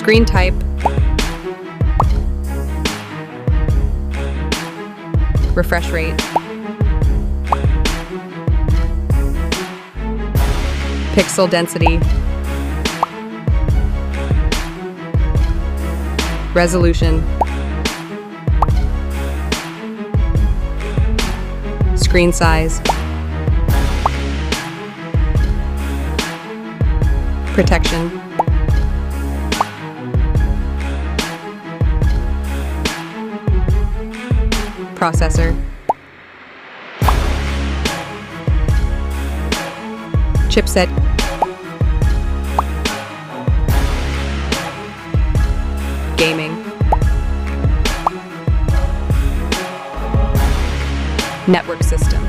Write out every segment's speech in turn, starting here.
Screen type. Refresh rate. Pixel density. Resolution. Screen size. Protection. Processor. Chipset. Gaming. Network system.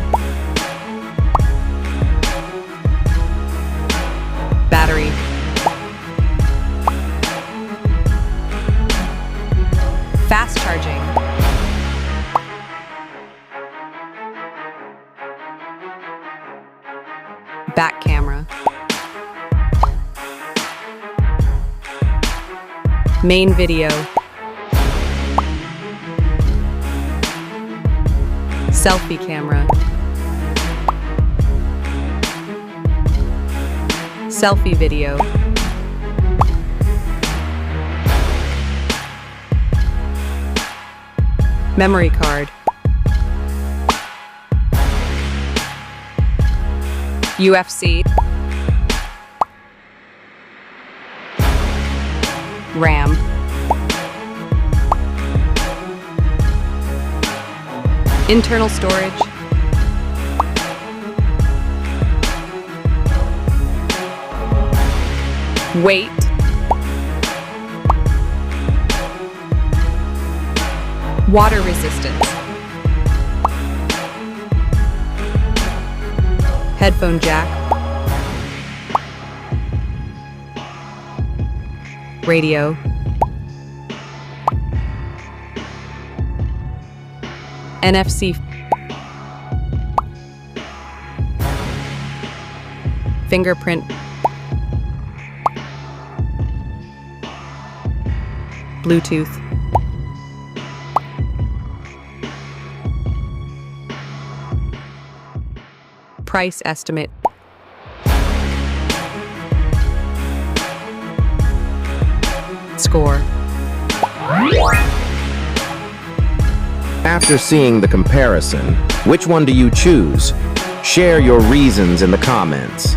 Battery. Fast charging. Back camera. Main video. Selfie camera. Selfie video. Memory card. UFC. RAM. Internal storage. Weight. Water resistance. Headphone jack. Radio. NFC. Fingerprint. Bluetooth. Price estimate. Score. After seeing the comparison, which one do you choose? Share your reasons in the comments.